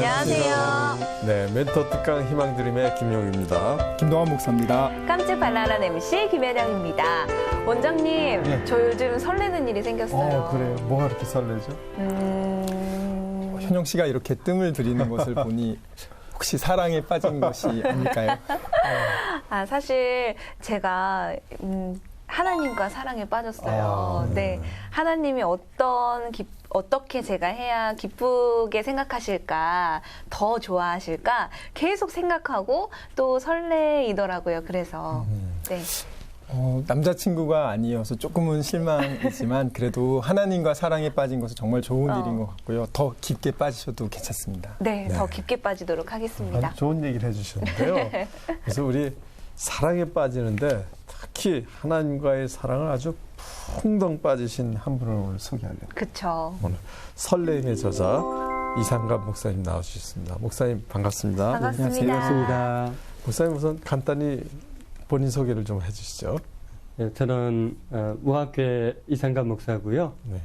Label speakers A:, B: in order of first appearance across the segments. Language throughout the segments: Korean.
A: 안녕하세요.
B: 네, 멘토 특강 희망드림의 김용입니다.
C: 김동환 목사입니다.
A: 깜찍 발랄한 MC 김혜령입니다. 원장님,
B: 네.
A: 저 요즘 설레는 일이 생겼어요.
B: 그래요? 뭐가 그렇게 설레죠?
C: 현영 씨가 이렇게 뜸을 들이는 것을 보니 혹시 사랑에 빠진 것이 아닐까요?
A: 사실 제가 하나님과 사랑에 빠졌어요. 네, 하나님이 어떻게 제가 해야 기쁘게 생각하실까, 더 좋아하실까 계속 생각하고 또 설레이더라고요. 그래서 네.
C: 남자친구가 아니어서 조금은 실망이지만 그래도 하나님과 사랑에 빠진 것은 정말 좋은 일인 것 같고요. 더 깊게 빠지셔도 괜찮습니다.
A: 네, 더 깊게 빠지도록 하겠습니다.
B: 아주 좋은 얘기를 해주셨는데요. 그래서 우리 사랑에 빠지는데 특히 하나님과의 사랑을 아주 풍덩 빠지신 한 분을 오늘 소개하려고.
A: 그렇죠.
B: 오늘 설레임의 저자 이상감 목사님 나와주셨습니다. 목사님 반갑습니다.
A: 반갑습니다.
B: 목사님 우선 간단히 본인 소개를 좀 해주시죠.
D: 네, 저는 무학교의 이상감 목사고요.
B: 네.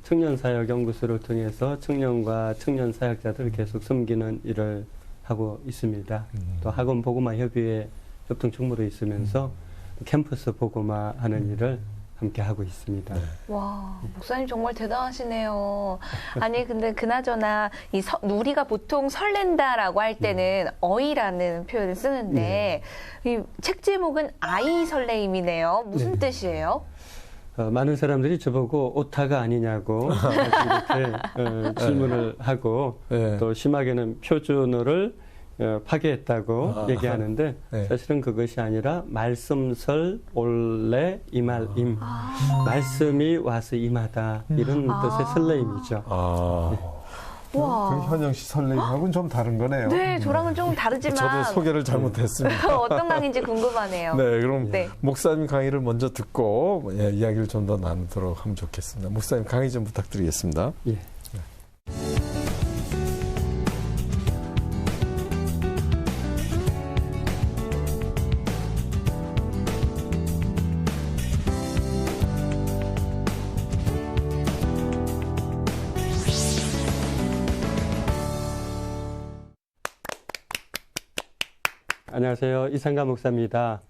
D: 청년사역연구소를 통해서 청년과 청년 사역자들을 계속 섬기는 일을 하고 있습니다. 또 학원 보고마 협의회 협동 총무로 있으면서 캠퍼스 보고마 하는 일을 함께 하고 있습니다.
B: 네.
A: 와, 목사님 정말 대단하시네요. 아니, 근데 그나저나 우리가 보통 설렌다라고 할 때는 어이라는 표현을 쓰는데 이 책 제목은 아이 설레임이네요. 무슨 뜻이에요?
D: 많은 사람들이 저보고 오타가 아니냐고 이렇게 질문을 하고
B: 네.
D: 또 심하게는 표준어를 파괴했다고 얘기하는데
B: 네.
D: 사실은 그것이 아니라 말씀설 올래 이말임 말씀이 와서 임하다 이런 뜻의 설레임이죠.
A: 와.
B: 현영 씨 설레임하고는 좀 다른 거네요.
A: 네, 저랑은 좀 다르지만
B: 저도 소개를 잘못했습니다.
A: 어떤 강의인지 궁금하네요.
B: 네, 그럼
A: 네.
B: 목사님 강의를 먼저 듣고 이야기를 좀 더 나누도록 하면 좋겠습니다. 목사님 강의 좀 부탁드리겠습니다.
D: 예. 안녕하세요. 이상감 목사입니다.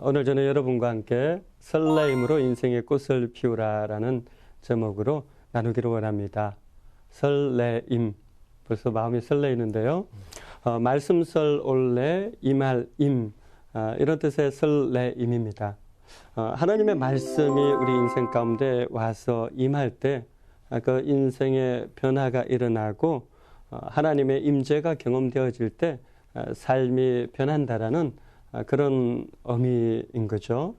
D: 오늘 저는 여러분과 함께 설레임으로 인생의 꽃을 피우라라는 제목으로 나누기를 원합니다. 설레임. 벌써 마음이 설레이는데요. 말씀설 올래 이말임. 이런 뜻의 설레임입니다. 하나님의 말씀이 우리 인생 가운데 와서 임할 때 그 인생의 변화가 일어나고 하나님의 임재가 경험되어질 때 삶이 변한다라는 그런 의미인 거죠.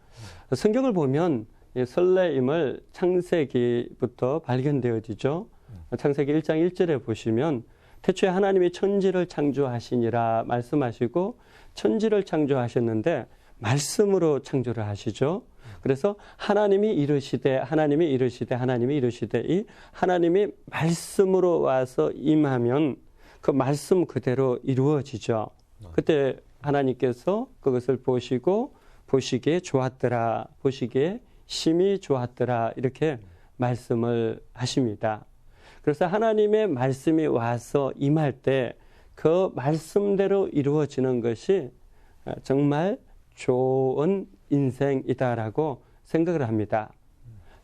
D: 성경을 보면 설레임을 창세기부터 발견되어지죠. 창세기 1장 1절에 보시면 태초에 하나님이 천지를 창조하시니라 말씀하시고 천지를 창조하셨는데 말씀으로 창조를 하시죠. 그래서 하나님이 이르시되 이 하나님이 말씀으로 와서 임하면 그 말씀 그대로 이루어지죠. 그때 하나님께서 그것을 보시고 보시기에 좋았더라, 보시기에 심히 좋았더라 이렇게 말씀을 하십니다. 그래서 하나님의 말씀이 와서 임할 때 그 말씀대로 이루어지는 것이 정말 좋은 인생이다라고 생각을 합니다.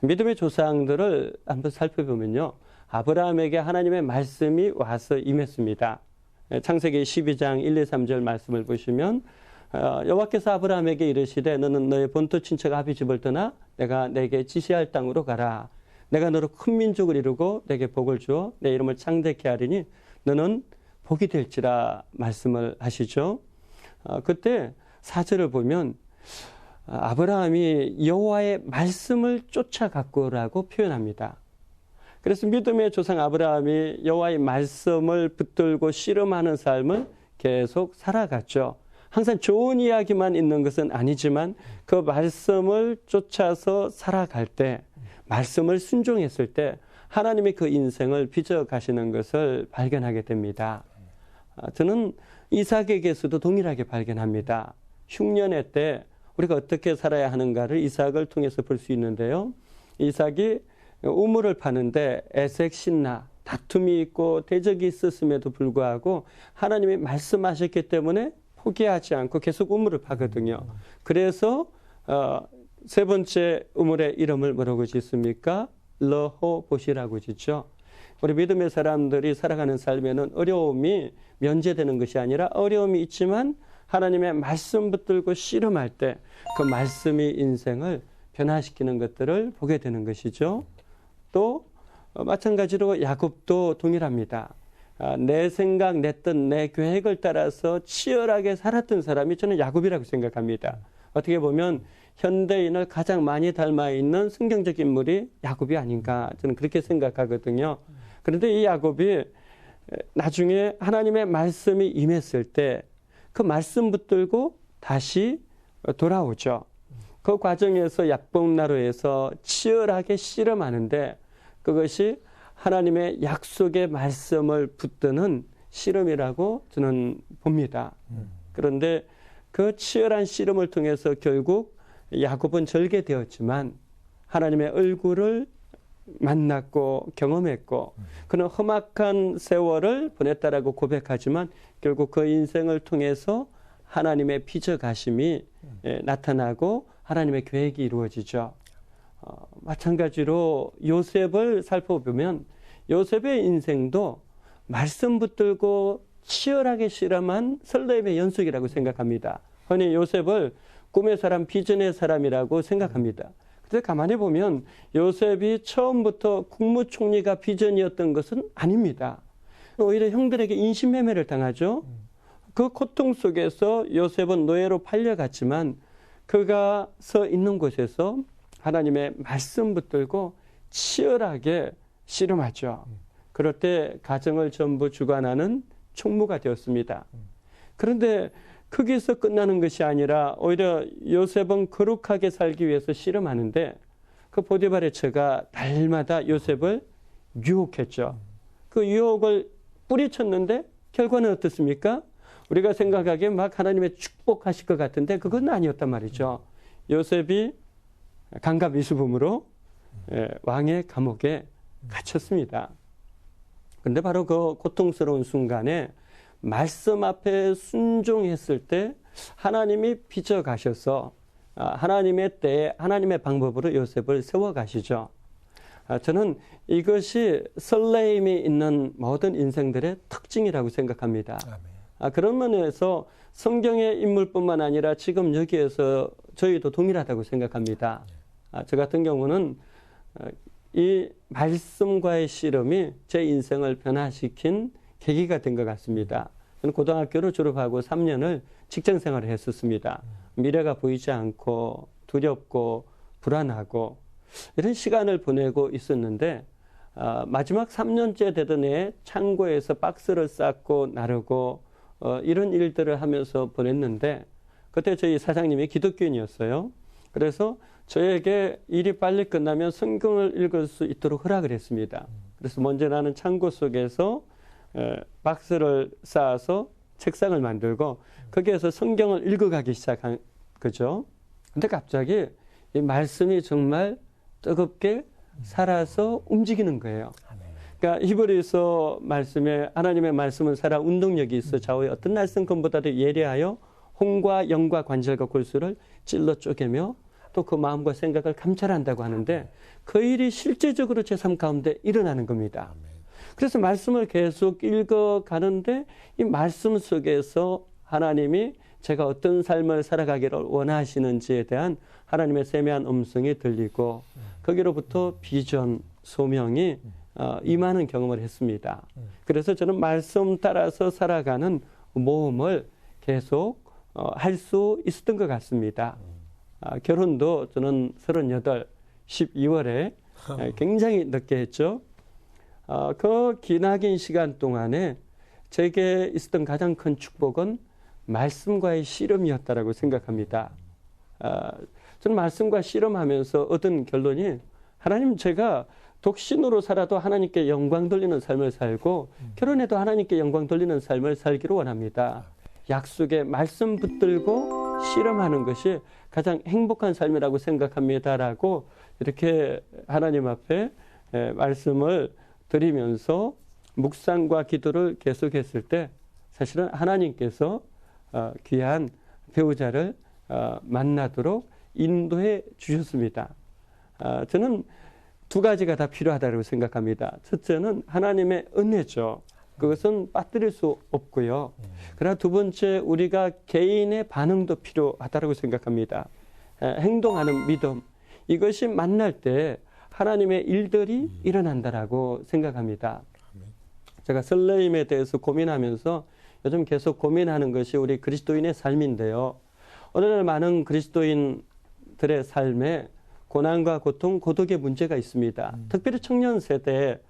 D: 믿음의 조상들을 한번 살펴보면요. 아브라함에게 하나님의 말씀이 와서 임했습니다. 창세기 12장 1, 2, 3절 말씀을 보시면 여호와께서 아브라함에게 이르시되 너는 너의 본토 친척 아비 집을 떠나 내가 내게 지시할 땅으로 가라. 내가 너로 큰 민족을 이루고 내게 복을 주어 내 이름을 창대케 하리니 너는 복이 될지라 말씀을 하시죠. 그때 4절을 보면 아브라함이 여호와의 말씀을 쫓아갔고라고 표현합니다. 그래서 믿음의 조상 아브라함이 여호와의 말씀을 붙들고 씨름하는 삶을 계속 살아갔죠. 항상 좋은 이야기만 있는 것은 아니지만 그 말씀을 쫓아서 살아갈 때, 말씀을 순종했을 때 하나님이 그 인생을 빚어가시는 것을 발견하게 됩니다. 저는 이삭에게서도 동일하게 발견합니다. 흉년의 때 우리가 어떻게 살아야 하는가를 이삭을 통해서 볼 수 있는데요. 이삭이 우물을 파는데 에색 신나 다툼이 있고 대적이 있었음에도 불구하고 하나님이 말씀하셨기 때문에 포기하지 않고 계속 우물을 파거든요. 그래서 세 번째 우물의 이름을 뭐라고 짓습니까? 르호봇이라고 짓죠. 우리 믿음의 사람들이 살아가는 삶에는 어려움이 면제되는 것이 아니라 어려움이 있지만 하나님의 말씀 붙들고 씨름할 때 그 말씀이 인생을 변화시키는 것들을 보게 되는 것이죠. 또 마찬가지로 야곱도 동일합니다. 내 생각, 내 뜻, 내 계획을 따라서 치열하게 살았던 사람이 저는 야곱이라고 생각합니다. 어떻게 보면 현대인을 가장 많이 닮아 있는 성경적 인물이 야곱이 아닌가 저는 그렇게 생각하거든요. 그런데 이 야곱이 나중에 하나님의 말씀이 임했을 때 그 말씀 붙들고 다시 돌아오죠. 그 과정에서 약복나루에서 치열하게 씨름하는데 그것이 하나님의 약속의 말씀을 붙드는 씨름이라고 저는 봅니다. 그런데 그 치열한 씨름을 통해서 결국 야곱은 절개되었지만 하나님의 얼굴을 만났고 경험했고 그는 험악한 세월을 보냈다라고 고백하지만 결국 그 인생을 통해서 하나님의 빚어가심이 나타나고 하나님의 계획이 이루어지죠. 마찬가지로 요셉을 살펴보면 요셉의 인생도 말씀 붙들고 치열하게 실험한 설레임의 연속이라고 생각합니다. 흔히 요셉을 꿈의 사람, 비전의 사람이라고 생각합니다. 그런데 가만히 보면 요셉이 처음부터 국무총리가 비전이었던 것은 아닙니다. 오히려 형들에게 인신매매를 당하죠. 그 고통 속에서 요셉은 노예로 팔려갔지만 그가 서 있는 곳에서 하나님의 말씀 붙들고 치열하게 씨름하죠. 그럴 때 가정을 전부 주관하는 총무가 되었습니다. 그런데 거기서 끝나는 것이 아니라 오히려 요셉은 거룩하게 살기 위해서 씨름하는데 그 보디발의 처가 날마다 요셉을 유혹했죠. 그 유혹을 뿌리쳤는데 결과는 어떻습니까? 우리가 생각하기에 막 하나님의 축복하실 것 같은데 그건 아니었단 말이죠. 요셉이 강간미수범으로 왕의 감옥에 갇혔습니다. 그런데 바로 그 고통스러운 순간에 말씀 앞에 순종했을 때 하나님이 빚어가셔서 하나님의 때에 하나님의 방법으로 요셉을 세워가시죠. 저는 이것이 설레임이 있는 모든 인생들의 특징이라고 생각합니다. 그런 면에서 성경의 인물뿐만 아니라 지금 여기에서 저희도 동일하다고 생각합니다. 저 같은 경우는 이 말씀과의 씨름이 제 인생을 변화시킨 계기가 된 것 같습니다. 저는 고등학교를 졸업하고 3년을 직장 생활을 했었습니다. 미래가 보이지 않고 두렵고 불안하고 이런 시간을 보내고 있었는데 마지막 3년째 되던 해에 창고에서 박스를 쌓고 나르고 이런 일들을 하면서 보냈는데 그때 저희 사장님이 기독교인이었어요. 그래서 저에게 일이 빨리 끝나면 성경을 읽을 수 있도록 허락을 했습니다. 그래서 먼저 나는 창고 속에서 박스를 쌓아서 책상을 만들고 거기에서 성경을 읽어가기 시작한 거죠. 근데 갑자기 이 말씀이 정말 뜨겁게 살아서 움직이는 거예요. 그러니까 히브리서 말씀에 하나님의 말씀은 살아 운동력이 있어 좌우의 어떤 날성건보다도 예리하여 혼과 영과 관절과 골수를 찔러 쪼개며 또 그 마음과 생각을 감찰한다고 하는데 그 일이 실제적으로 제 삶 가운데 일어나는 겁니다. 그래서 말씀을 계속 읽어가는데 이 말씀 속에서 하나님이 제가 어떤 삶을 살아가기를 원하시는지에 대한 하나님의 세미한 음성이 들리고 거기로부터 비전, 소명이 임하는 경험을 했습니다. 그래서 저는 말씀 따라서 살아가는 모험을 계속 할 수 있었던 것 같습니다. 결혼도 저는 38, 12월에 굉장히 늦게 했죠. 그 기나긴 시간 동안에 제게 있었던 가장 큰 축복은 말씀과의 씨름이었다라고 생각합니다. 저는 말씀과 씨름하면서 얻은 결론이 하나님 제가 독신으로 살아도 하나님께 영광 돌리는 삶을 살고 결혼해도 하나님께 영광 돌리는 삶을 살기를 원합니다. 약속에 말씀 붙들고 씨름하는 것이 가장 행복한 삶이라고 생각합니다라고 이렇게 하나님 앞에 말씀을 드리면서 묵상과 기도를 계속했을 때 사실은 하나님께서 귀한 배우자를 만나도록 인도해 주셨습니다. 저는 두 가지가 다 필요하다고 생각합니다. 첫째는 하나님의 은혜죠. 그것은 빠뜨릴 수 없고요. 그러나 두 번째, 우리가 개인의 반응도 필요하다고 생각합니다. 행동하는 믿음, 이것이 만날 때 하나님의 일들이 일어난다라고 생각합니다. 제가 설레임에 대해서 고민하면서 요즘 계속 고민하는 것이 우리 그리스도인의 삶인데요. 오늘날 많은 그리스도인들의 삶에 고난과 고통, 고독의 문제가 있습니다. 특별히 청년 세대,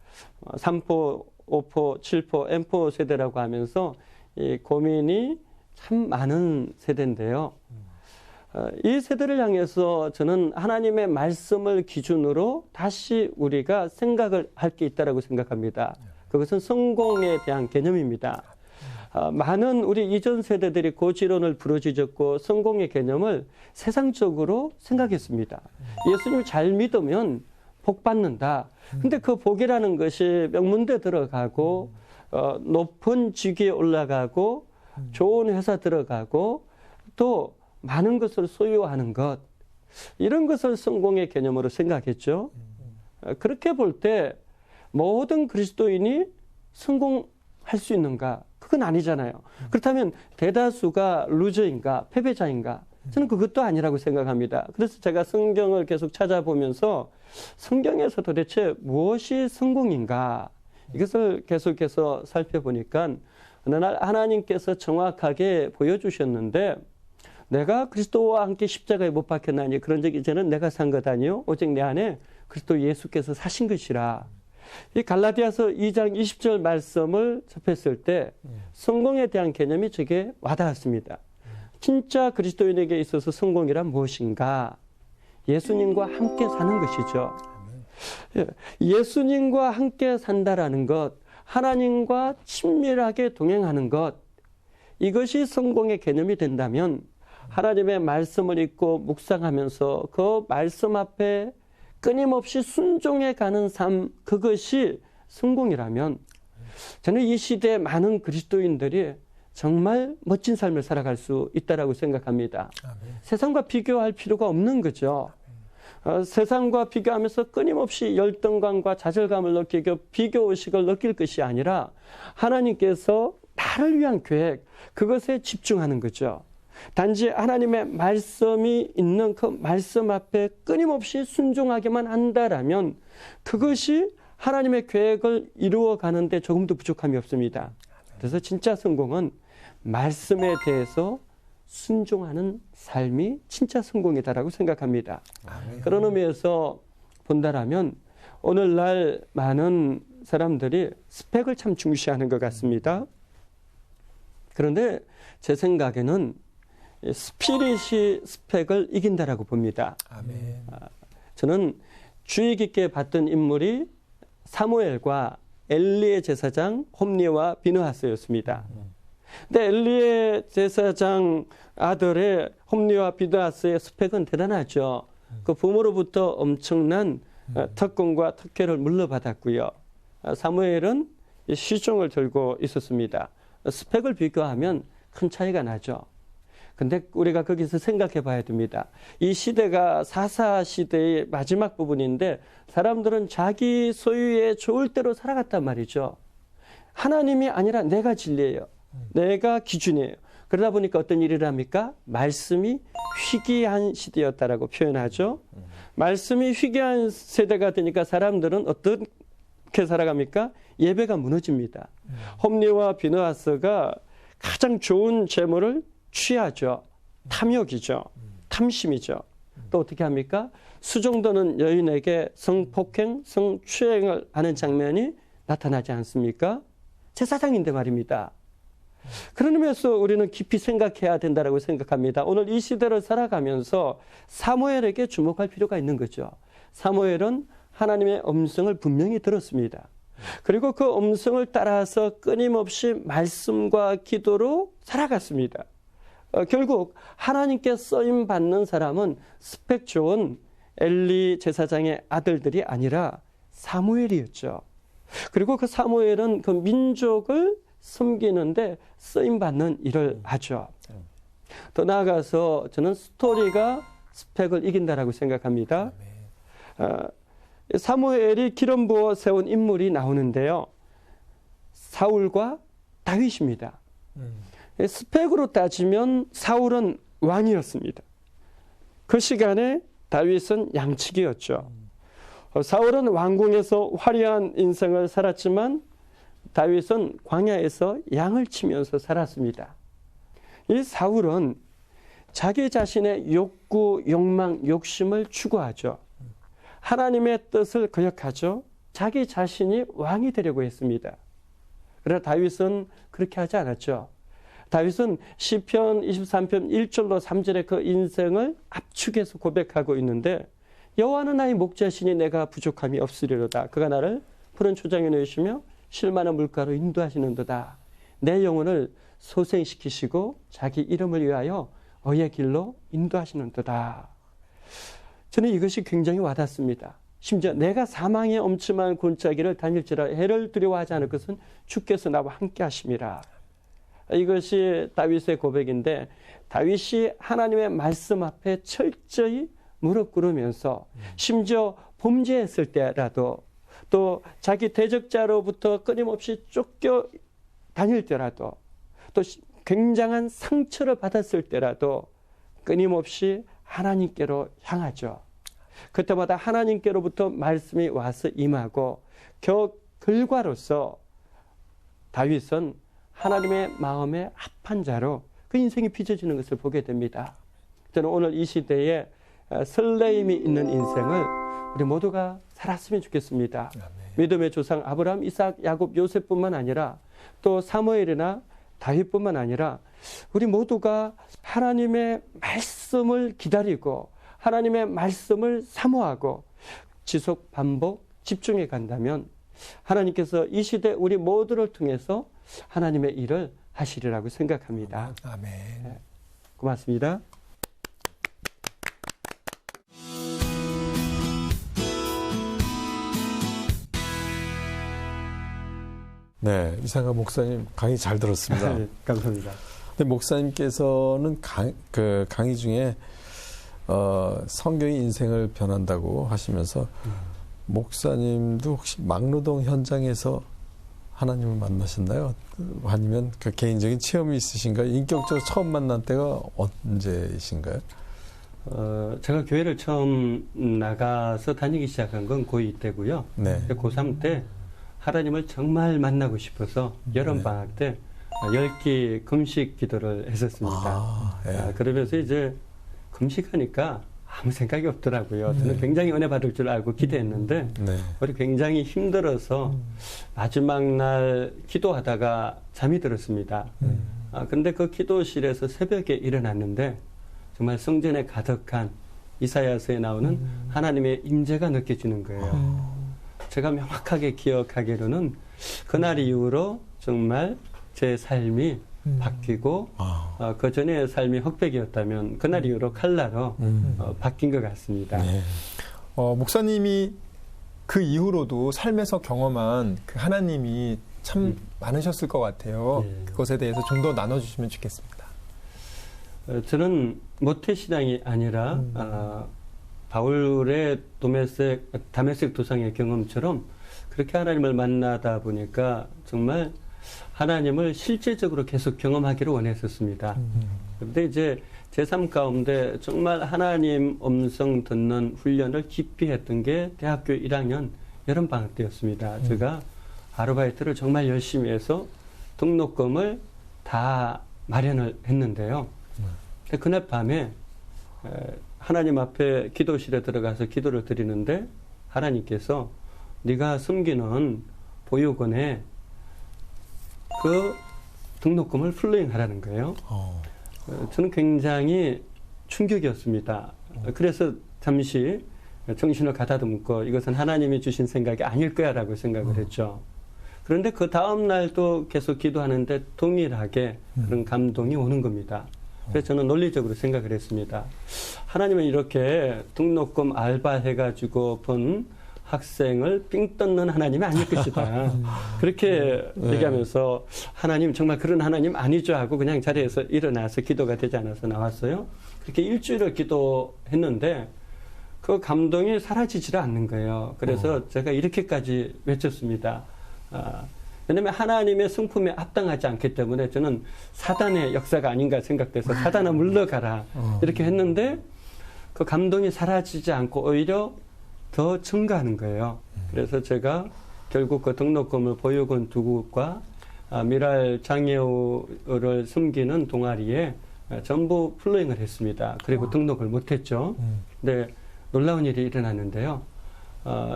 D: 3포, 5포, 7포, M포 세대라고 하면서 이 고민이 참 많은 세대인데요. 이 세대를 향해서 저는 하나님의 말씀을 기준으로 다시 우리가 생각을 할 게 있다고 생각합니다. 그것은 성공에 대한 개념입니다. 많은 우리 이전 세대들이 고지론을 부르짖었고 성공의 개념을 세상적으로 생각했습니다. 예수님 잘 믿으면 복 받는다. 근데 그 복이라는 것이 명문대 들어가고 높은 직위에 올라가고 좋은 회사 들어가고 또 많은 것을 소유하는 것, 이런 것을 성공의 개념으로 생각했죠. 그렇게 볼 때 모든 그리스도인이 성공할 수 있는가? 그건 아니잖아요. 그렇다면 대다수가 루저인가, 패배자인가? 저는 그것도 아니라고 생각합니다. 그래서 제가 성경을 계속 찾아보면서 성경에서 도대체 무엇이 성공인가? 이것을 계속해서 살펴보니까 어느 날 하나님께서 정확하게 보여주셨는데, 내가 그리스도와 함께 십자가에 못 박혔나니 그런 적 이제는 내가 산 것 아니요 오직 내 안에 그리스도 예수께서 사신 것이라. 이 갈라디아서 2장 20절 말씀을 접했을 때 성공에 대한 개념이 제게 와닿았습니다. 진짜 그리스도인에게 있어서 성공이란 무엇인가? 예수님과 함께 사는 것이죠. 예수님과 함께 산다라는 것, 하나님과 친밀하게 동행하는 것, 이것이 성공의 개념이 된다면 하나님의 말씀을 읽고 묵상하면서 그 말씀 앞에 끊임없이 순종해 가는 삶, 그것이 성공이라면 저는 이 시대의 많은 그리스도인들이 정말 멋진 삶을 살아갈 수 있다고 생각합니다. 세상과 비교할 필요가 없는 거죠. 세상과 비교하면서 끊임없이 열등감과 좌절감을 느끼고 비교의식을 느낄 것이 아니라 하나님께서 나를 위한 계획, 그것에 집중하는 거죠. 단지 하나님의 말씀이 있는 그 말씀 앞에 끊임없이 순종하기만 한다라면 그것이 하나님의 계획을 이루어 가는데 조금도 부족함이 없습니다. 그래서 진짜 성공은 말씀에 대해서 순종하는 삶이 진짜 성공이다라고 생각합니다. 그런 의미에서 본다라면 오늘날 많은 사람들이 스펙을 참 중시하는 것 같습니다. 그런데 제 생각에는 스피릿이 스펙을 이긴다라고 봅니다.
C: 아멘.
D: 저는 주의 깊게 봤던 인물이 사무엘과 엘리의 제사장 홈리와 비느하스였습니다. 근데 엘리의 제사장 아들의 홈리와 비느하스의 스펙은 대단하죠. 그 부모로부터 엄청난 특권과 특혜를 물려받았고요. 사무엘은 시종을 들고 있었습니다. 스펙을 비교하면 큰 차이가 나죠. 근데 우리가 거기서 생각해 봐야 됩니다. 이 시대가 사사 시대의 마지막 부분인데 사람들은 자기 소유의 좋을 대로 살아갔단 말이죠. 하나님이 아니라 내가 진리예요. 내가 기준이에요. 그러다 보니까 어떤 일을 합니까? 말씀이 희귀한 시대였다라고 표현하죠. 말씀이 희귀한 세대가 되니까 사람들은 어떻게 살아갑니까? 예배가 무너집니다. 홈리와 비느하스가 가장 좋은 재물을 취하죠. 탐욕이죠. 탐심이죠. 또 어떻게 합니까? 수종도는 여인에게 성폭행, 성추행을 하는 장면이 나타나지 않습니까? 제사장인데 말입니다. 그런 의미에서 우리는 깊이 생각해야 된다고 생각합니다. 오늘 이 시대를 살아가면서 사무엘에게 주목할 필요가 있는 거죠. 사무엘은 하나님의 음성을 분명히 들었습니다. 그리고 그 음성을 따라서 끊임없이 말씀과 기도로 살아갔습니다. 결국 하나님께 쓰임 받는 사람은 스펙 좋은 엘리 제사장의 아들들이 아니라 사무엘이었죠. 그리고 그 사무엘은 그 민족을 섬기는데 쓰임받는 일을 하죠. 더 나아가서 저는 스토리가 스펙을 이긴다라고 생각합니다. 사무엘이 기름 부어 세운 인물이 나오는데요. 사울과 다윗입니다. 스펙으로 따지면 사울은 왕이었습니다. 그 시간에 다윗은 양치기였죠. 사울은 왕궁에서 화려한 인생을 살았지만 다윗은 광야에서 양을 치면서 살았습니다. 이 사울은 자기 자신의 욕구, 욕망, 욕심을 추구하죠. 하나님의 뜻을 거역하죠. 자기 자신이 왕이 되려고 했습니다. 그러나 다윗은 그렇게 하지 않았죠. 다윗은 시편 23편 1절로 3절의 그 인생을 압축해서 고백하고 있는데 여호와는 나의 목자시니 내가 부족함이 없으리로다. 그가 나를 푸른 초장에 놓으시며 쉴만한 물가로 인도하시는도다. 내 영혼을 소생시키시고 자기 이름을 위하여 어의 길로 인도하시는도다. 저는 이것이 굉장히 와닿습니다. 심지어 내가 사망의 엄침한 골짜기를 다닐지라 해를 두려워하지 않을 것은 주께서 나와 함께 하심이라. 이것이 다윗의 고백인데 다윗이 하나님의 말씀 앞에 철저히 무릎 꿇으면서 심지어 범죄했을 때라도 또 자기 대적자로부터 끊임없이 쫓겨 다닐 때라도 또 굉장한 상처를 받았을 때라도 끊임없이 하나님께로 향하죠. 그때마다 하나님께로부터 말씀이 와서 임하고 그 결과로서 다윗은 하나님의 마음에 합한 자로 그 인생이 빚어지는 것을 보게 됩니다. 저는 오늘 이 시대에 설레임이 있는 인생을 우리 모두가 살았으면 좋겠습니다. 아멘. 믿음의 조상 아브라함, 이삭, 야곱, 요셉뿐만 아니라 또 사무엘이나 다윗뿐만 아니라 우리 모두가 하나님의 말씀을 기다리고 하나님의 말씀을 사모하고 지속 반복 집중해 간다면 하나님께서 이 시대 우리 모두를 통해서 하나님의 일을 하시리라고 생각합니다.
C: 아멘.
D: 네, 고맙습니다.
B: 네, 이상가 목사님 강의 잘 들었습니다.
D: 네, 감사합니다.
B: 근데 목사님께서는 강의 중에 성경이 인생을 변한다고 하시면서 목사님도 혹시 막노동 현장에서 하나님을 만나셨나요? 아니면 그 개인적인 체험이 있으신가요? 인격적으로 처음 만난 때가 언제이신가요?
D: 제가 교회를 처음 나가서 다니기 시작한 건 고2 때고요.
B: 네.
D: 고3 때 하나님을 정말 만나고 싶어서 여름방학 때 10기 금식 기도를 했었습니다.
B: 네.
D: 그러면서 이제 금식하니까 아무 생각이 없더라고요. 저는 굉장히 은혜 받을 줄 알고 기대했는데
B: 네.
D: 우리 굉장히 힘들어서 마지막 날 기도하다가 잠이 들었습니다. 근데 그 기도실에서 새벽에 일어났는데 정말 성전에 가득한 이사야서에 나오는 하나님의 임재가 느껴지는 거예요. 제가 명확하게 기억하기로는 그날 이후로 정말 제 삶이 바뀌고 그 전에 삶이 흑백이었다면 그날 이후로 칼라로 바뀐 것 같습니다.
B: 네.
C: 목사님이 그 이후로도 삶에서 경험한 그 하나님이 참 많으셨을 것 같아요.
D: 네.
C: 그것에 대해서 좀 더 나눠주시면 좋겠습니다.
D: 저는 모태신앙이 아니라 바울의 다메섹 도상의 경험처럼 그렇게 하나님을 만나다 보니까 정말 하나님을 실제적으로 계속 경험하기를 원했었습니다. 그런데 이제 제 삶 가운데 정말 하나님 음성 듣는 훈련을 깊이 했던 게 대학교 1학년 여름방학 때였습니다. 제가 아르바이트를 정말 열심히 해서 등록금을 다 마련을 했는데요. 근데 그날 밤에 하나님 앞에 기도실에 들어가서 기도를 드리는데 하나님께서 네가 숨기는 보육원에 그 등록금을 플레잉하라는 거예요. 저는 굉장히 충격이었습니다. 그래서 잠시 정신을 가다듬고 이것은 하나님이 주신 생각이 아닐 거야 라고 생각을 했죠. 그런데 그 다음 날도 계속 기도하는데 동일하게 그런 감동이 오는 겁니다. 그래서 저는 논리적으로 생각을 했습니다. 하나님은 이렇게 등록금 알바해가지고 번 학생을 삥 뜯는 하나님이 아닐 것이다. 그렇게 얘기하면서 하나님 정말 그런 하나님 아니죠 하고 그냥 자리에서 일어나서 기도가 되지 않아서 나왔어요. 그렇게 일주일을 기도했는데 그 감동이 사라지지를 않는 거예요. 그래서 제가 이렇게까지 외쳤습니다. 왜냐하면 하나님의 성품에 합당하지 않기 때문에 저는 사단의 역사가 아닌가 생각돼서 사단아 물러가라 이렇게 했는데 그 감동이 사라지지 않고 오히려 더 증가하는 거예요. 그래서 제가 결국 그 등록금을 보육원 두국과 미랄 장애우를 섬기는 동아리에 전부 플로잉을 했습니다. 그리고 등록을 못했죠. 근데 놀라운 일이 일어났는데요.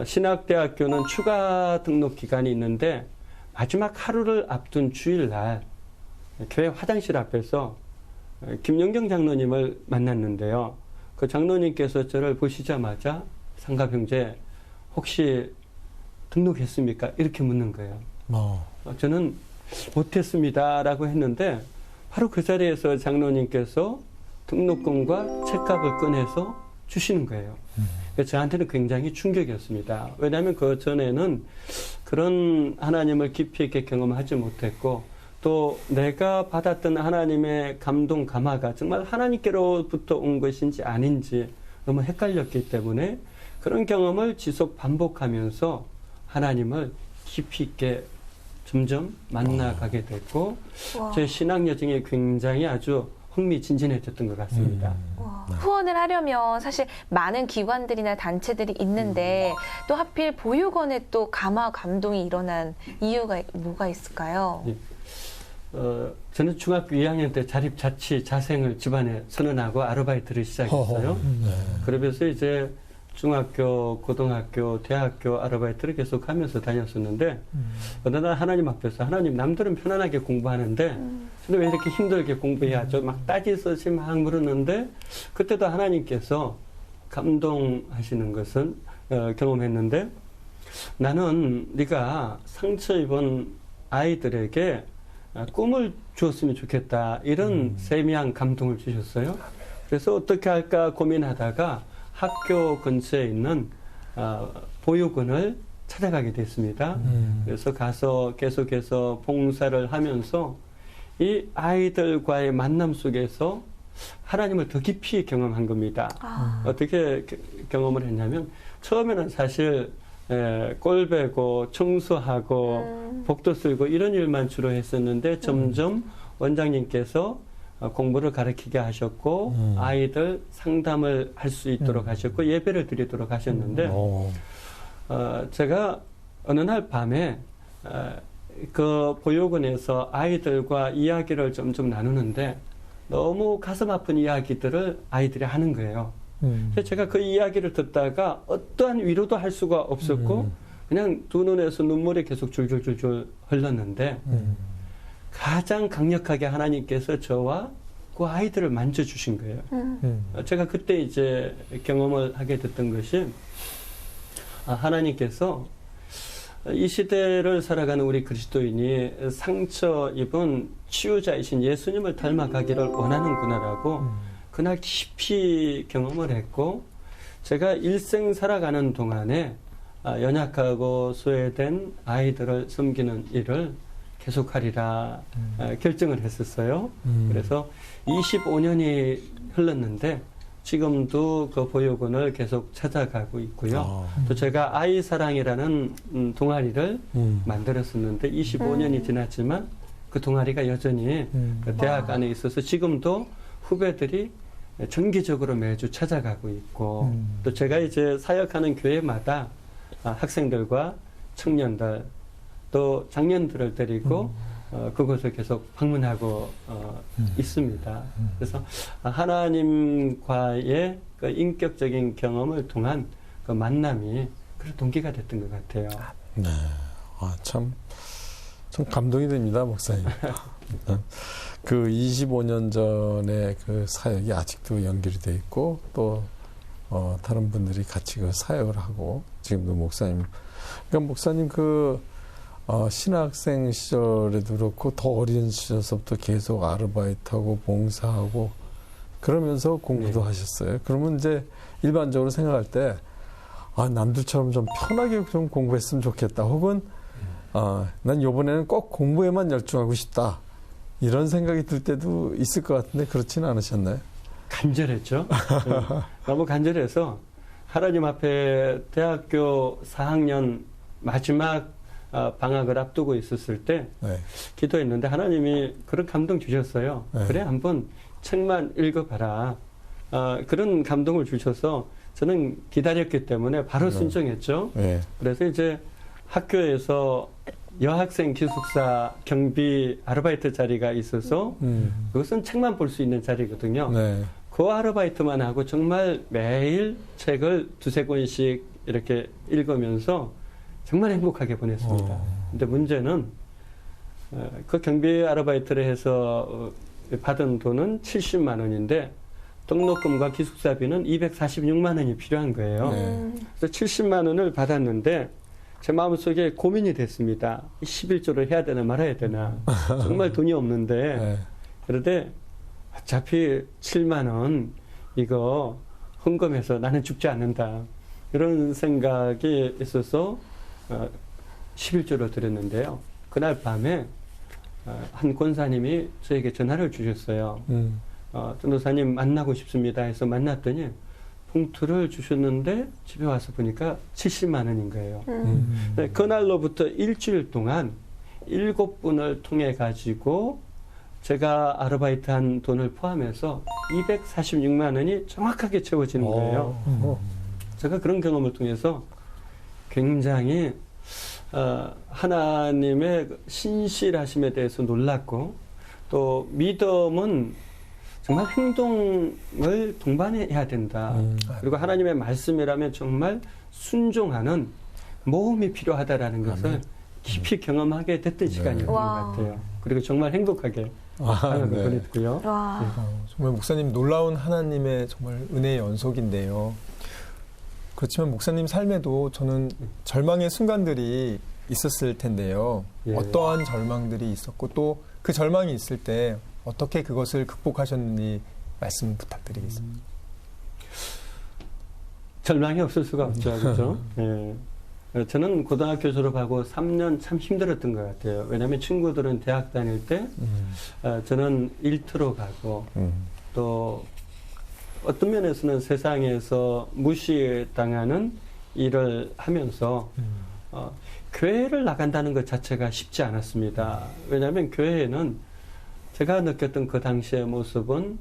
D: 신학대학교는 추가 등록 기간이 있는데 마지막 하루를 앞둔 주일날 교회 화장실 앞에서 김영경 장로님을 만났는데요. 그 장로님께서 저를 보시자마자 상갑 형제 혹시 등록했습니까? 이렇게 묻는 거예요. 저는 못했습니다라고 했는데 바로 그 자리에서 장로님께서 등록금과 책값을 꺼내서 주시는 거예요. 저한테는 굉장히 충격이었습니다. 왜냐하면 그 전에는 그런 하나님을 깊이 있게 경험하지 못했고 또 내가 받았던 하나님의 감동 감화가 정말 하나님께로부터 온 것인지 아닌지 너무 헷갈렸기 때문에 그런 경험을 지속 반복하면서 하나님을 깊이 있게 점점 만나가게 됐고 제 신앙 여정이 굉장히 아주 흥미진진해졌던 것 같습니다.
A: 후원을 하려면 사실 많은 기관들이나 단체들이 있는데 또 하필 보육원에 또 감화 감동이 일어난 이유가 뭐가 있을까요?
D: 저는 중학교 2학년 때 자립자치 자생을 집안에 선언하고 아르바이트를 시작했어요. 그러면서 이제 중학교, 고등학교, 대학교 아르바이트를 계속 하면서 다녔었는데 어느 날 하나님 앞에서 하나님 남들은 편안하게 공부하는데 저는 왜 이렇게 힘들게 공부해야죠? 막 따지서시 막 물었는데 그때도 하나님께서 감동하시는 것은 경험했는데 나는 네가 상처 입은 아이들에게 꿈을 주었으면 좋겠다. 이런 세미한 감동을 주셨어요. 그래서 어떻게 할까 고민하다가 학교 근처에 있는 보육원을 찾아가게 됐습니다. 그래서 가서 계속해서 봉사를 하면서 이 아이들과의 만남 속에서 하나님을 더 깊이 경험한 겁니다. 어떻게 경험을 했냐면 처음에는 사실 꼴배고 청소하고 복도 쓸고 이런 일만 주로 했었는데 점점 원장님께서 공부를 가르치게 하셨고 아이들 상담을 할 수 있도록 하셨고 예배를 드리도록 하셨는데 제가 어느 날 밤에 그 보육원에서 아이들과 이야기를 점점 나누는데 너무 가슴 아픈 이야기들을 아이들이 하는 거예요. 그래서 제가 그 이야기를 듣다가 어떠한 위로도 할 수가 없었고 그냥 두 눈에서 눈물이 계속 줄줄줄줄 흘렀는데 가장 강력하게 하나님께서 저와 그 아이들을 만져주신 거예요. 제가 그때 이제 경험을 하게 됐던 것이 하나님께서 이 시대를 살아가는 우리 그리스도인이 상처 입은 치유자이신 예수님을 닮아가기를 원하는구나라고 그날 깊이 경험을 했고 제가 일생 살아가는 동안에 연약하고 소외된 아이들을 섬기는 일을 계속하리라 결정을 했었어요. 그래서 25년이 흘렀는데 지금도 그 보육원을 계속 찾아가고 있고요. 또 제가 아이사랑이라는 동아리를 만들었었는데 25년이 지났지만 그 동아리가 여전히 그 대학 안에 있어서 지금도 후배들이 정기적으로 매주 찾아가고 있고 또 제가 이제 사역하는 교회마다 학생들과 청년들 또 장년들을 데리고 그곳을 계속 방문하고 있습니다. 그래서 하나님과의 그 인격적인 경험을 통한 그 만남이 그런 동기가 됐던 것 같아요.
B: 네, 참 감동이 됩니다, 목사님. 그 25년 전에 그 사역이 아직도 연결이 돼 있고 또 다른 분들이 같이 그 사역을 하고 지금도 목사님, 그러니까 목사님 신학생 시절에도 그렇고 더 어린 시절서부터 계속 아르바이트하고 봉사하고 그러면서 공부도 하셨어요. 그러면 이제 일반적으로 생각할 때 남들처럼 좀 편하게 좀 공부했으면 좋겠다. 혹은 난 이번에는 꼭 공부에만 열중하고 싶다. 이런 생각이 들 때도 있을 것 같은데 그렇지는 않으셨나요?
D: 간절했죠. 네. 너무 간절해서 하나님 앞에 대학교 4학년 마지막 방학을 앞두고 있었을 때
B: 네.
D: 기도했는데 하나님이 그런 감동 주셨어요.
B: 네.
D: 그래 한번 책만 읽어봐라. 그런 감동을 주셔서 저는 기다렸기 때문에 바로 순종했죠.
B: 네.
D: 그래서 이제 학교에서 여학생 기숙사 경비 아르바이트 자리가 있어서 그것은 책만 볼 수 있는 자리거든요.
B: 네.
D: 그 아르바이트만 하고 정말 매일 책을 2-3권씩 이렇게 읽으면서 정말 행복하게 보냈습니다. 근데 문제는 그 경비 아르바이트를 해서 받은 돈은 70만 원인데 등록금과 기숙사비는 246만 원이 필요한 거예요. 그래서 70만 원을 받았는데 제 마음속에 고민이 됐습니다. 11조를 해야 되나 말아야 되나. 정말 돈이 없는데.
B: 네.
D: 그런데 어차피 7만 원 이거 헌금해서 나는 죽지 않는다. 이런 생각이 있어서 11조를 드렸는데요. 그날 밤에 한 권사님이 저에게 전화를 주셨어요. 전도사님 만나고 싶습니다 해서 만났더니 봉투를 주셨는데 집에 와서 보니까 70만 원인 거예요. 네, 그날로부터 일주일 동안 7분을 통해 가지고 제가 아르바이트한 돈을 포함해서 246만 원이 정확하게 채워지는 거예요. 제가 그런 경험을 통해서 굉장히 하나님의 신실하심에 대해서 놀랐고 또 믿음은 정말 행동을 동반해야 된다. 그리고 하나님의 말씀이라면 정말 순종하는 모험이 필요하다라는 것을 깊이 경험하게 됐던 시간이었던 것 같아요. 그리고 정말 행복하게 방학을 보냈고요.
C: 정말 목사님 놀라운 하나님의 정말 은혜의 연속인데요. 그렇지만 목사님 삶에도 저는 절망의 순간들이 있었을 텐데요.
D: 예.
C: 어떠한 절망들이 있었고 또 그 절망이 있을 때 어떻게 그것을 극복하셨는지 말씀 부탁드리겠습니다.
D: 절망이 없을 수가 없죠. 그렇죠? 예. 저는 고등학교 졸업하고 3년 참 힘들었던 것 같아요. 왜냐하면 친구들은 대학 다닐 때 저는 일터로 가고 또 어떤 면에서는 세상에서 무시당하는 일을 하면서 교회를 나간다는 것 자체가 쉽지 않았습니다. 왜냐하면 교회에는 제가 느꼈던 그 당시의 모습은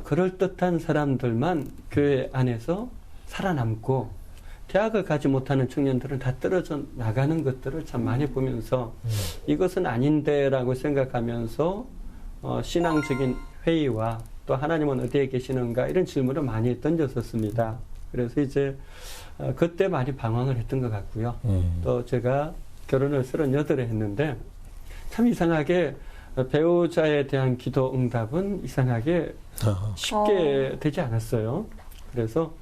D: 그럴듯한 사람들만 교회 안에서 살아남고 대학을 가지 못하는 청년들은 다 떨어져 나가는 것들을 참 많이 보면서 이것은 아닌데라고 생각하면서 신앙적인 회의와 또 하나님은 어디에 계시는가 이런 질문을 많이 던졌었습니다. 그래서 이제 그때 많이 방황을 했던 것 같고요. 또 제가 결혼을 38에 했는데 참 이상하게 배우자에 대한 기도 응답은 이상하게 쉽게 되지 않았어요. 그래서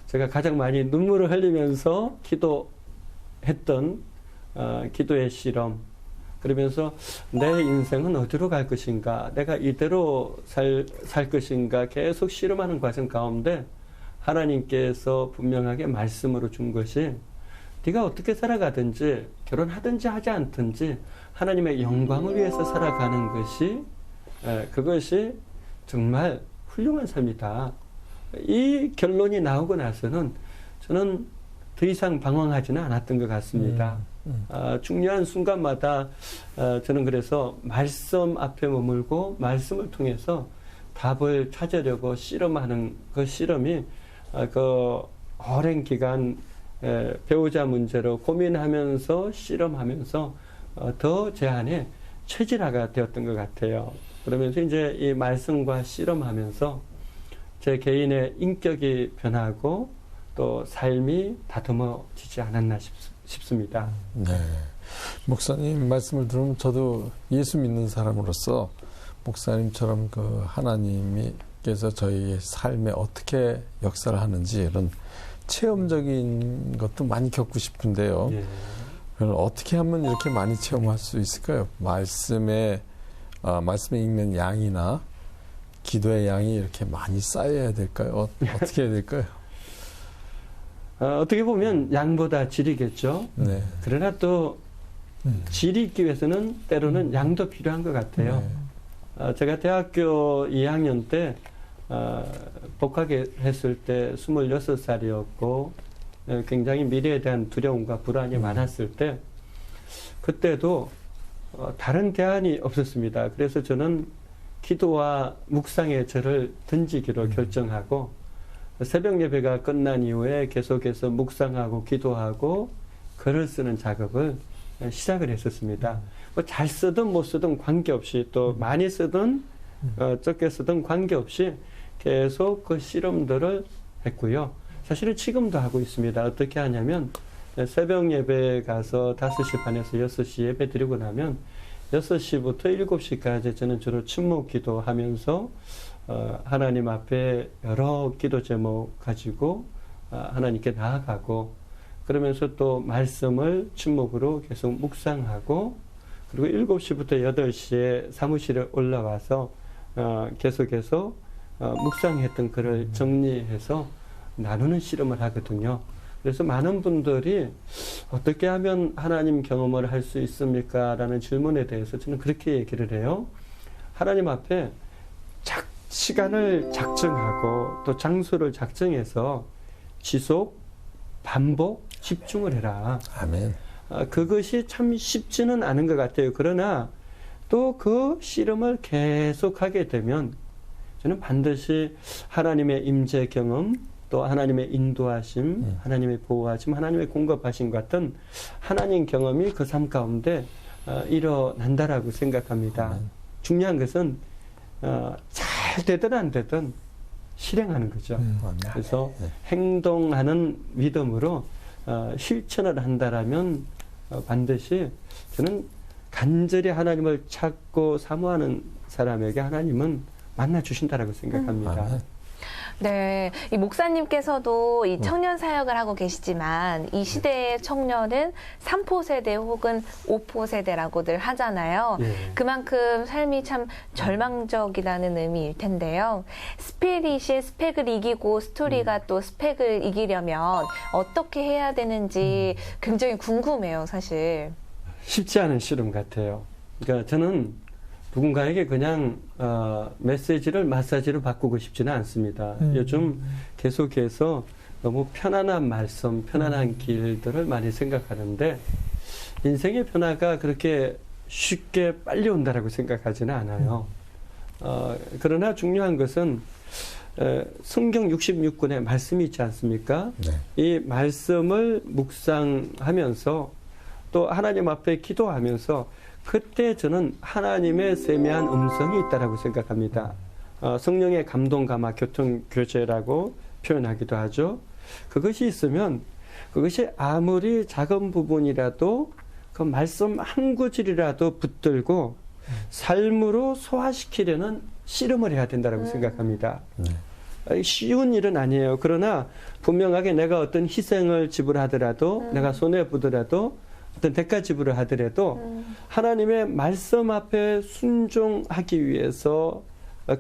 D: 제가 가장 많이 눈물을 흘리면서 기도했던 기도의 실험, 그러면서 내 인생은 어디로 갈 것인가, 내가 이대로 살 것인가 계속 실험하는 과정 가운데 하나님께서 분명하게 말씀으로 준 것이 네가 어떻게 살아가든지 결혼하든지 하지 않든지 하나님의 영광을 위해서 살아가는 것이 그것이 정말 훌륭한 삶이다. 이 결론이 나오고 나서는 저는 더 이상 방황하지는 않았던 것 같습니다. 중요한 순간마다 저는 그래서 말씀 앞에 머물고 말씀을 통해서 답을 찾으려고 실험하는 그 실험이 그 오랜 기간 배우자 문제로 고민하면서 실험하면서 더 제 안에 체질화가 되었던 것 같아요. 그러면서 이제 이 말씀과 실험하면서 제 개인의 인격이 변하고 또 삶이 다듬어지지 않았나 싶습니다.
B: 네. 목사님 말씀을 들으면 저도 예수 믿는 사람으로서 목사님처럼 그 하나님께서 저희의 삶에 어떻게 역사를 하는지 이런 체험적인 것도 많이 겪고 싶은데요.
D: 예.
B: 그걸 어떻게 하면 이렇게 많이 체험할 수 있을까요? 말씀에 읽는 양이나 기도의 양이 이렇게 많이 쌓여야 될까요? 어떻게 해야 될까요?
D: 어떻게 보면 양보다 질이겠죠.
B: 네.
D: 그러나 또 질이 있기 위해서는 때로는 양도 필요한 것 같아요. 제가 대학교 2학년 때 복학했을 때 26살이었고 굉장히 미래에 대한 두려움과 불안이 많았을 때 그때도 다른 대안이 없었습니다. 그래서 저는 기도와 묵상에 저를 던지기로 결정하고 새벽 예배가 끝난 이후에 계속해서 묵상하고 기도하고 글을 쓰는 작업을 시작을 했었습니다. 뭐 잘 쓰든 못 쓰든 관계없이 또 많이 쓰든 적게 쓰든 관계없이 계속 그 실험들을 했고요. 사실은 지금도 하고 있습니다. 어떻게 하냐면 새벽 예배 가서 5시 반에서 6시 예배 드리고 나면 6시부터 7시까지 저는 주로 침묵 기도하면서 하나님 앞에 여러 기도 제목 가지고 하나님께 나아가고 그러면서 또 말씀을 침묵으로 계속 묵상하고 그리고 7시부터 8시에 사무실에 올라와서 계속해서 묵상했던 글을 정리해서 나누는 실험을 하거든요. 그래서 많은 분들이 어떻게 하면 하나님 경험을 할 수 있습니까? 라는 질문에 대해서 저는 그렇게 얘기를 해요. 하나님 앞에 시간을 작정하고 또 장소를 작정해서 지속, 반복, 집중을 해라.
B: 아멘.
D: 그것이 참 쉽지는 않은 것 같아요. 그러나 또 그 실험을 계속하게 되면 저는 반드시 하나님의 임재 경험, 또 하나님의 인도하심, 하나님의 보호하심, 하나님의 공급하심 같은 하나님 경험이 그 삶 가운데 일어난다라고 생각합니다. 중요한 것은 잘 되든 안 되든 실행하는 거죠. 그래서 행동하는 믿음으로 실천을 한다라면 반드시 저는 간절히 하나님을 찾고 사모하는 사람에게 하나님은 만나 주신다라고 생각합니다.
A: 네, 이 목사님께서도 이 청년 사역을 하고 계시지만 이 시대의 청년은 3포 세대 혹은 5포 세대라고들 하잖아요.
D: 예.
A: 그만큼 삶이 참 절망적이라는 의미일 텐데요. 스피릿이 스펙을 이기고 스토리가 또 스펙을 이기려면 어떻게 해야 되는지 굉장히 궁금해요, 사실.
D: 쉽지 않은 실험 같아요. 그러니까 저는 누군가에게 그냥 메시지를 마사지로 바꾸고 싶지는 않습니다. 요즘 계속해서 너무 편안한 말씀, 편안한 길들을 많이 생각하는데 인생의 변화가 그렇게 쉽게 빨리 온다라고 생각하지는 않아요. 그러나 중요한 것은 성경 66권의 말씀이 있지 않습니까?
B: 네.
D: 이 말씀을 묵상하면서 또 하나님 앞에 기도하면서 그때 저는 하나님의 세미한 음성이 있다라고 생각합니다. 성령의 감동, 감화, 교통, 교제라고 표현하기도 하죠. 그것이 있으면 그것이 아무리 작은 부분이라도 그 말씀 한 구절이라도 붙들고 삶으로 소화시키려는 씨름을 해야 된다라고 생각합니다. 쉬운 일은 아니에요. 그러나 분명하게 내가 어떤 희생을 지불하더라도 내가 손해보더라도 어떤 대가 지불을 하더라도 하나님의 말씀 앞에 순종하기 위해서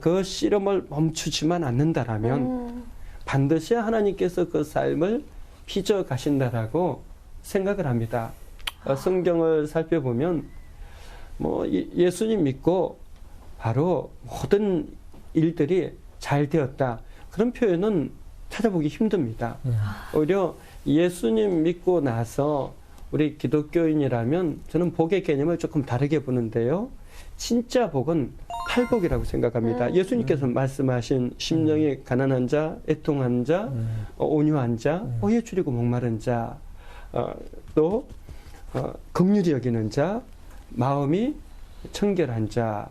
D: 그 씨름을 멈추지만 않는다라면 반드시 하나님께서 그 삶을 빚어 가신다라고 생각을 합니다. 성경을 살펴보면 뭐 예수님 믿고 바로 모든 일들이 잘 되었다. 그런 표현은 찾아보기 힘듭니다. 오히려 예수님 믿고 나서 우리 기독교인이라면 저는 복의 개념을 조금 다르게 보는데요. 진짜 복은 팔복이라고 생각합니다. 예수님께서 말씀하신 심령이 가난한 자, 애통한 자, 온유한 자, 오해 줄이고 목마른 자, 또 긍휼히 여기는 자, 마음이 청결한 자,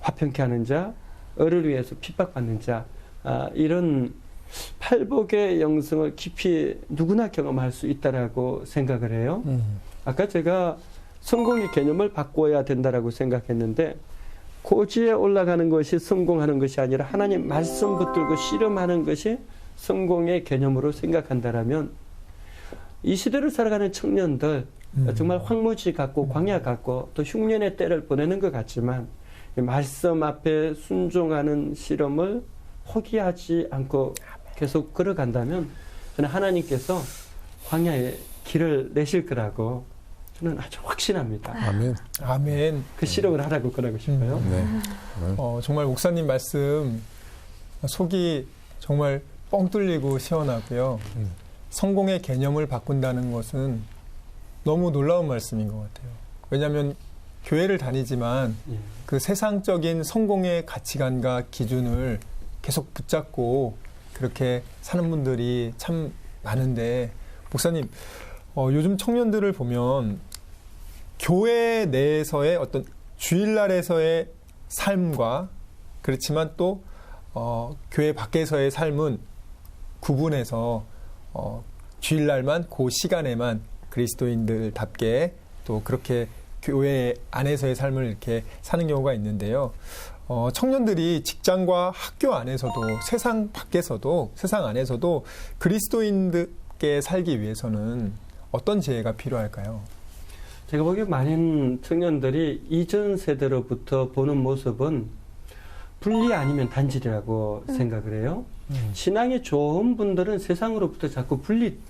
D: 화평케 하는 자, 을을 위해서 핍박받는 자, 이런 팔복의 영성을 깊이 누구나 경험할 수 있다라고 생각을 해요. 아까 제가 성공의 개념을 바꿔야 된다라고 생각했는데 고지에 올라가는 것이 성공하는 것이 아니라 하나님 말씀 붙들고 씨름하는 것이 성공의 개념으로 생각한다라면 이 시대를 살아가는 청년들 정말 황무지 같고 광야 같고 또 흉년의 때를 보내는 것 같지만 말씀 앞에 순종하는 실험을 포기하지 않고 계속 걸어간다면 저는 하나님께서 광야에 길을 내실 거라고 저는 아주 확신합니다.
B: 아멘.
C: 아멘.
D: 그 실험을 하라고 그러고 싶어요.
B: 네.
C: 정말 목사님 말씀 속이 정말 뻥 뚫리고 시원하고요. 성공의 개념을 바꾼다는 것은 너무 놀라운 말씀인 것 같아요. 왜냐하면 교회를 다니지만
D: 예.
C: 그 세상적인 성공의 가치관과 기준을 계속 붙잡고 그렇게 사는 분들이 참 많은데, 목사님, 요즘 청년들을 보면 교회 내에서의 어떤 주일날에서의 삶과 그렇지만 또 교회 밖에서의 삶은 구분해서 주일날만 그 시간에만 그리스도인들답게 또 그렇게 교회 안에서의 삶을 이렇게 사는 경우가 있는데요. 청년들이 직장과 학교 안에서도 세상 밖에서도 세상 안에서도 그리스도인들께 살기 위해서는 어떤 지혜가 필요할까요?
D: 제가 보기에 많은 청년들이 이전 세대로부터 보는 모습은 분리 아니면 단절이라고 생각을 해요. 신앙이 좋은 분들은 세상으로부터 자꾸 분리되어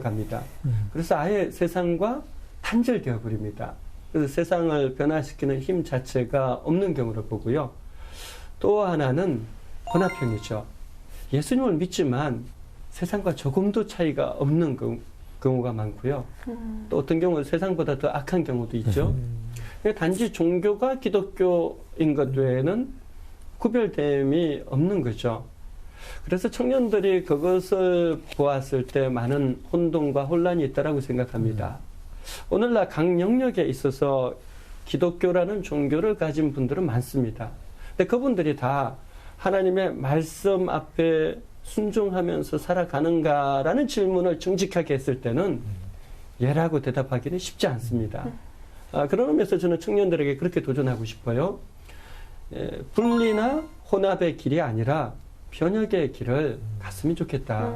D: 갑니다. 그래서 아예 세상과 단절되어 버립니다. 그래서 세상을 변화시키는 힘 자체가 없는 경우를 보고요. 또 하나는 혼합형이죠. 예수님을 믿지만 세상과 조금도 차이가 없는 경우가 많고요. 또 어떤 경우는 세상보다 더 악한 경우도 있죠. 단지 종교가 기독교인 것 외에는 구별됨이 없는 거죠. 그래서 청년들이 그것을 보았을 때 많은 혼동과 혼란이 있다고 생각합니다. 오늘날 각 영역에 있어서 기독교라는 종교를 가진 분들은 많습니다. 근데 그분들이 다 하나님의 말씀 앞에 순종하면서 살아가는가라는 질문을 정직하게 했을 때는 예라고 대답하기는 쉽지 않습니다. 그런 의미에서 저는 청년들에게 그렇게 도전하고 싶어요. 분리나 혼합의 길이 아니라 변혁의 길을 갔으면 좋겠다.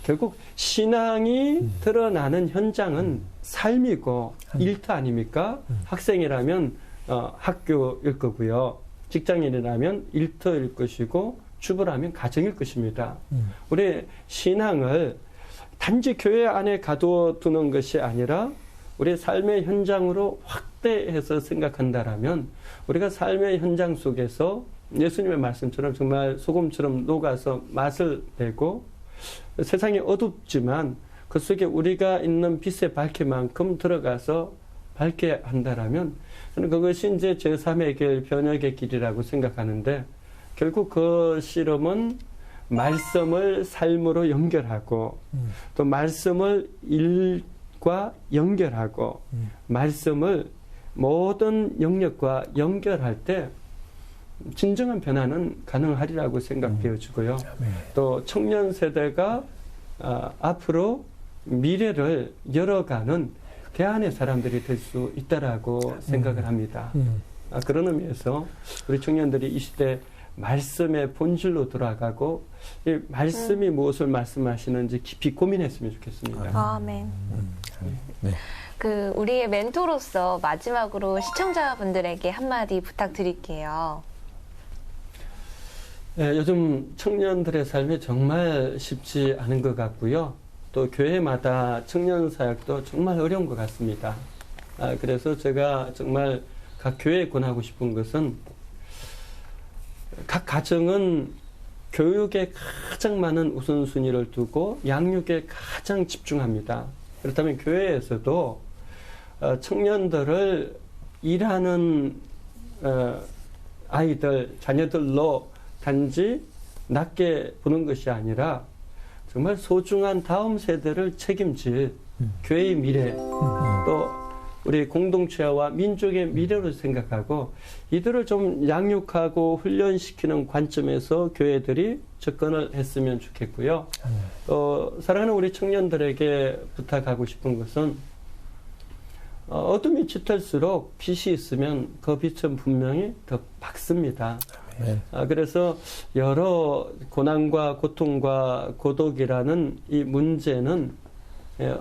D: 결국 신앙이 드러나는 현장은 삶이고 일터 아닙니까? 학생이라면 학교일 거고요. 직장인이라면 일터일 것이고 주부라면 가정일 것입니다. 우리 신앙을 단지 교회 안에 가둬두는 것이 아니라 우리 삶의 현장으로 확대해서 생각한다라면 우리가 삶의 현장 속에서 예수님의 말씀처럼 정말 소금처럼 녹아서 맛을 내고 세상이 어둡지만 그 속에 우리가 있는 빛의 밝기만큼 들어가서 밝게 한다라면 저는 그것이 이제 제3의 길, 변혁의 길이라고 생각하는데, 결국 그 실험은 말씀을 삶으로 연결하고 또 말씀을 일과 연결하고 말씀을 모든 영역과 연결할 때 진정한 변화는 가능하리라고 생각되어지고요. 또 청년 세대가 앞으로 미래를 열어가는 대안의 사람들이 될 수 있다라고 생각을 합니다. 그런 의미에서 우리 청년들이 이 시대 말씀의 본질로 돌아가고 이 말씀이 무엇을 말씀하시는지 깊이 고민했으면 좋겠습니다.
A: 아멘.
B: 네.
A: 그 우리의 멘토로서 마지막으로 시청자분들에게 한마디 부탁드릴게요.
D: 네, 요즘 청년들의 삶이 정말 쉽지 않은 것 같고요. 또 교회마다 청년 사역도 정말 어려운 것 같습니다. 그래서 제가 정말 각 교회에 권하고 싶은 것은 각 가정은 교육에 가장 많은 우선순위를 두고 양육에 가장 집중합니다. 그렇다면 교회에서도 청년들을 일하는 아이들, 자녀들로 단지 낮게 보는 것이 아니라 정말 소중한 다음 세대를 책임질 교회의 미래, 또 우리 공동체와 민족의 미래로 생각하고 이들을 좀 양육하고 훈련시키는 관점에서 교회들이 접근을 했으면 좋겠고요. 사랑하는 우리 청년들에게 부탁하고 싶은 것은 어둠이 짙을수록 빛이 있으면 그 빛은 분명히 더 밝습니다. 그래서 여러 고난과 고통과 고독이라는 이 문제는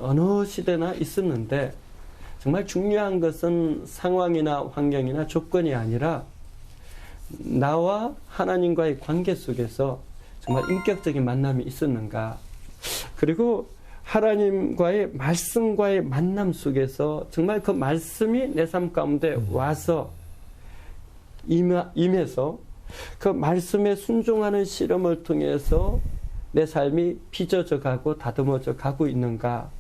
D: 어느 시대나 있었는데 정말 중요한 것은 상황이나 환경이나 조건이 아니라 나와 하나님과의 관계 속에서 정말 인격적인 만남이 있었는가. 그리고 하나님과의 말씀과의 만남 속에서 정말 그 말씀이 내 삶 가운데 와서 임해서 그 말씀에 순종하는 실험을 통해서 내 삶이 빚어져 가고 다듬어져 가고 있는가.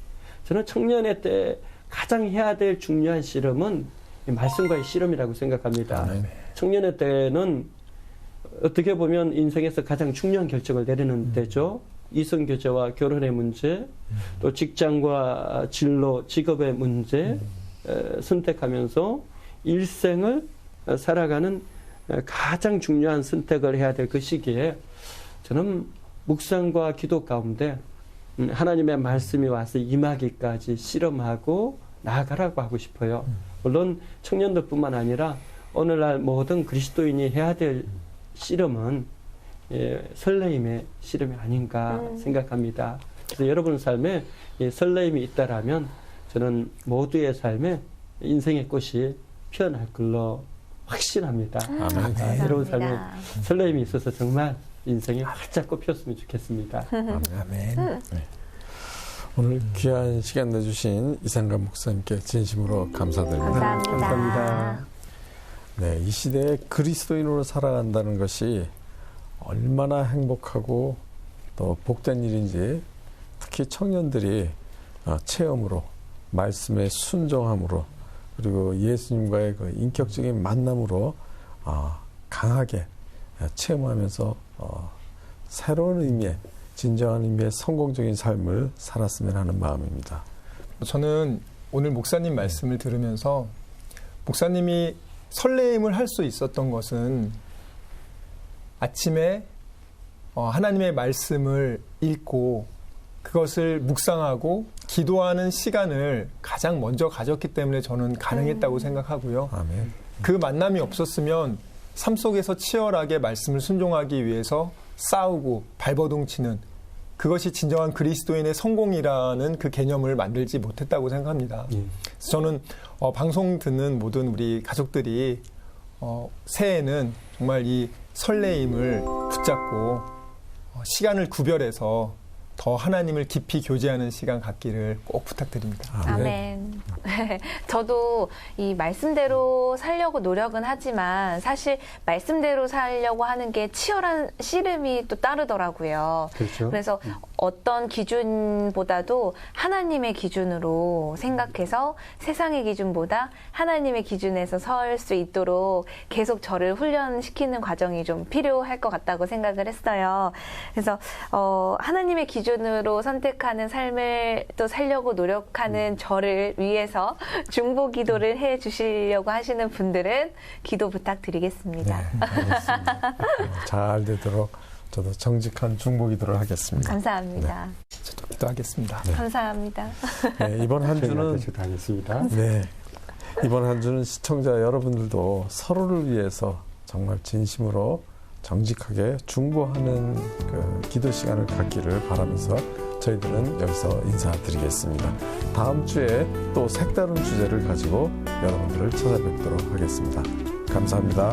D: 저는 청년의 때 가장 해야 될 중요한 실험은 이 말씀과의 실험이라고 생각합니다. 청년의 때는 어떻게 보면 인생에서 가장 중요한 결정을 내리는 때죠. 이성교제와 결혼의 문제, 또 직장과 진로, 직업의 문제 선택하면서 일생을 살아가는 가장 중요한 선택을 해야 될 그 시기에 저는 묵상과 기도 가운데 하나님의 말씀이 와서 임하기까지 실험하고 나아가라고 하고 싶어요. 물론 청년들뿐만 아니라 오늘날 모든 그리스도인이 해야 될 실험은 설레임의 실험이 아닌가 생각합니다. 그래서 여러분 삶에 설레임이 있다라면 저는 모두의 삶에 인생의 꽃이 피어날 걸로 확신합니다. 여러분 삶에 설레임이 있어서 정말 인생이 활짝 꽃피었으면 좋겠습니다.
C: 아멘.
B: 네. 오늘 귀한 시간 내주신 이상감 목사님께 진심으로 감사드립니다.
A: 감사합니다.
B: 네, 이 시대에 그리스도인으로 살아간다는 것이 얼마나 행복하고 또 복된 일인지 특히 청년들이 체험으로 말씀의 순종함으로 그리고 예수님과의 그 인격적인 만남으로 강하게 체험하면서 새로운 의미의 진정한 의미의 성공적인 삶을 살았으면 하는 마음입니다.
C: 저는 오늘 목사님 말씀을 들으면서 목사님이 설레임을 할 수 있었던 것은 아침에 하나님의 말씀을 읽고 그것을 묵상하고 기도하는 시간을 가장 먼저 가졌기 때문에 저는 가능했다고 생각하고요.
B: 아멘.
C: 그 만남이 없었으면 삶 속에서 치열하게 말씀을 순종하기 위해서 싸우고 발버둥치는 그것이 진정한 그리스도인의 성공이라는 그 개념을 만들지 못했다고 생각합니다. 그래서 저는 방송 듣는 모든 우리 가족들이 새해에는 정말 이 설레임을 붙잡고 시간을 구별해서 더 하나님을 깊이 교제하는 시간 갖기를 꼭 부탁드립니다.
A: 아멘. 저도 이 말씀대로 살려고 노력은 하지만 사실 말씀대로 살려고 하는 게 치열한 씨름이 또 따르더라고요.
D: 그렇죠.
A: 그래서 어떤 기준보다도 하나님의 기준으로 생각해서 세상의 기준보다 하나님의 기준에서 설 수 있도록 계속 저를 훈련시키는 과정이 좀 필요할 것 같다고 생각을 했어요. 그래서 하나님의 기준으로 선택하는 삶을 또 살려고 노력하는 저를 위해서 중보 기도를 해 주시려고 하시는 분들은 기도 부탁드리겠습니다.
B: 네, 알겠습니다. 잘 되도록 저도 정직한 중보 기도를 하겠습니다.
A: 감사합니다.
C: 저도 기도하겠습니다.
B: 네.
A: 감사합니다.
B: 네, 이번 한 주는
D: 기도하겠습니다.
B: 네, 이번 한 주는 시청자 여러분들도 서로를 위해서 정말 진심으로 정직하게 중보하는 그 기도 시간을 갖기를 바라면서 저희들은 여기서 인사드리겠습니다. 다음 주에 또 색다른 주제를 가지고 여러분들을 찾아뵙도록 하겠습니다. 감사합니다.